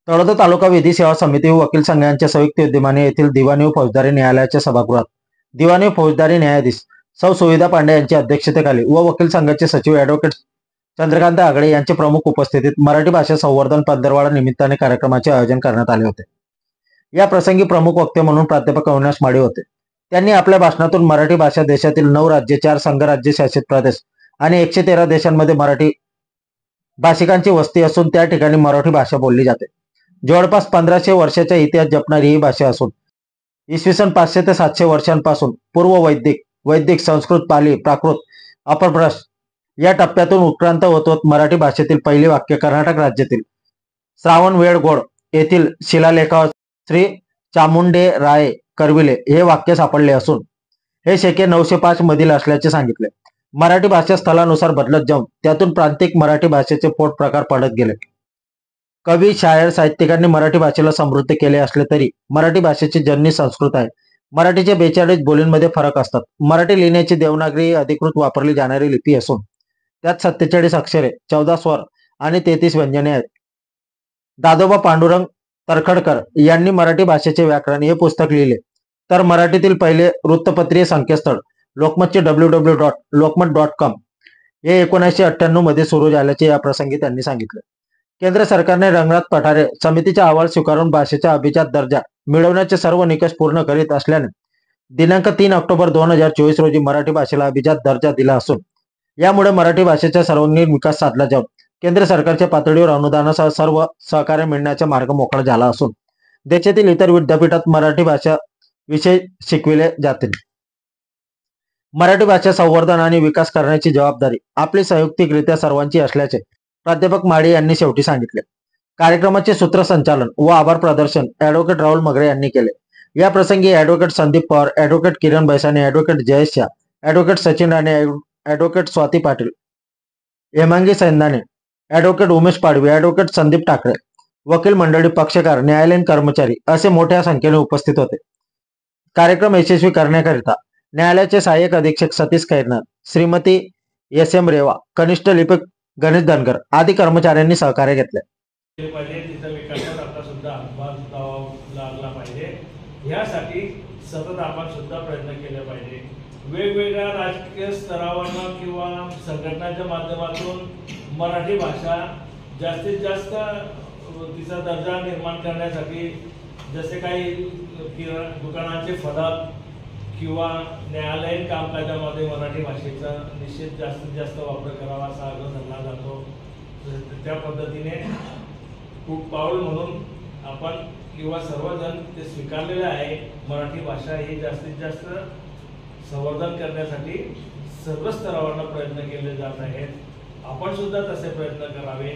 तळोदा तालुका विधी सेवा समिती व वकील संघांच्या संयुक्त विद्यमाने येथील दिवाणी व फौजदारी न्यायालयाच्या सभागृहात दिवाणी व फौजदारी न्यायाधीश सौ सुविधा पांडे यांच्या अध्यक्षतेखाली व वकील संघाचे सचिव ॲडव्होकेट चंद्रकांत आगळे यांच्या प्रमुख उपस्थितीत मराठी भाषा संवर्धन पंधरवडा निमित्ताने कार्यक्रमाचे आयोजन करण्यात आले होते। या प्रसंगी प्रमुख वक्ते म्हणून प्राध्यापक अविनाश माळी होते। त्यांनी आपल्या भाषणातून मराठी भाषा देशातील 9 राज्ये, 4 संघराज्य शासित प्रदेश आणि 113 देशांमध्ये मराठी भाषिकांची वस्ती असून त्या ठिकाणी मराठी भाषा बोलली जाते। जवळपास 1500 वर्षाचा इतिहास जपणारी ही भाषा असून इसवी सन 500 ते 700 वर्षांपासून पूर्व वैदिक, संस्कृत, पाली, प्राकृत, अपभ्रंश या टप्प्यातून उत्क्रांत होत मराठी भाषेतील पहिली वाक्य कर्नाटक राज्यातील श्रावणबेळगोळ येथील शिलालेखावर श्री चामुंडेराय करविले हे वाक्य सापडले असून हे शके 905 मधील असल्याचे सांगितले। मराठी भाषा स्थलानुसार बदलत जाऊन त्यातून प्रांतिक मराठी भाषेचे पोट प्रकार पडत गेले। कवी, शायर, साहित्यिकांनी मराठी भाषेला समृद्ध केले असले तरी मराठी भाषेची जननी संस्कृत आहे। मराठीच्या 42 बोलींमध्ये फरक असतात। मराठी लिहिण्याची देवनागरी ही अधिकृत वापरली जाणारी लिपी असून त्यात 47 अक्षरे, 14 स्वर आणि 33 व्यंजने आहेत। दादोबा पांडुरंग तरखडकर यांनी मराठी भाषेचे व्याकरण हे पुस्तक लिहिले, तर मराठीतील पहिले वृत्तपत्रीय संकेतस्थळ लोकमतचे www.lokmat.com हे 1998 मध्ये सुरू झाल्याचे या प्रसंगी त्यांनी सांगितले। केंद्र सरकारने रंगनाथ पठारे समितीचा अहवाल स्वीकारून भाषेचा अभिजात दर्जा मिळवण्याचे सर्व निकष पूर्ण करीत असल्याने दिनांक 3 ऑक्टोबर 2024 रोजी मराठी भाषेला अभिजात दर्जा दिला असून यामुळे मराठी भाषेचा सर्वांगीण विकास साधला जाऊन केंद्र सरकारच्या पातळीवर अनुदानासह सर्व सहकार्य मिळण्याचा मार्ग मोकळा झाला असून देशातील इतर विद्यापीठात मराठी भाषा विषय शिकविले जातील। मराठी भाषा संवर्धन आणि विकास करण्याची जबाबदारी आपली संयुक्तिकरित्या सर्वांची असल्याचे प्राध्यापक माळी यांनी शेवटी सांगितले। कार्यक्रमाचे सूत्रसंचालन व आभार प्रदर्शन ॲडव्होकेट राहुल मगरे यांनी केले। या प्रसंगी advocate Sandeep Pawar, advocate Kiran Baisane, advocate Jayesh Shah, advocate Sachin Rane, advocate Swati Patil, Hemangi Saindane, advocate Umesh Padvi, advocate Sandeep Thackeray, वकील मंडळी, पक्षकार, न्यायालयीन कर्मचारी असे मोठ्या संख्येने उपस्थित होते। कार्यक्रम यशस्वी करण्याकरिता न्यायालयाचे सहाय्यक अधीक्षक सतीश खैरनार, श्रीमती SM रेवा, कनिष्ठ लिपिक गणेश धनगर आदी कर्मचाऱ्यांनी सहकार्य घेतले। यासाठी सतत आपण सुद्धा प्रयत्न केले पाहिजे। वेगवेगळ्या राजकीय स्तरावर किंवा संघटनाच्या माध्यमातून मराठी भाषा जास्तीत जास्त तिचा दर्जा निर्माण करण्यासाठी जसे काही दुकानांचे फलक किंवा न्यायालयीन कामकाजामध्ये मराठी भाषेचा निश्चित जास्तीत जास्त वापर करावा असा आग्रह धरला जातो। त्या पद्धतीने खूप पाऊल म्हणून आपण किंवा सर्वजण ते स्वीकारलेले आहे। मराठी भाषा ही जास्तीत जास्त संवर्धन करण्यासाठी सर्व स्तरावर प्रयत्न केले जात आहेत। आपण सुद्धा तसे प्रयत्न करावे।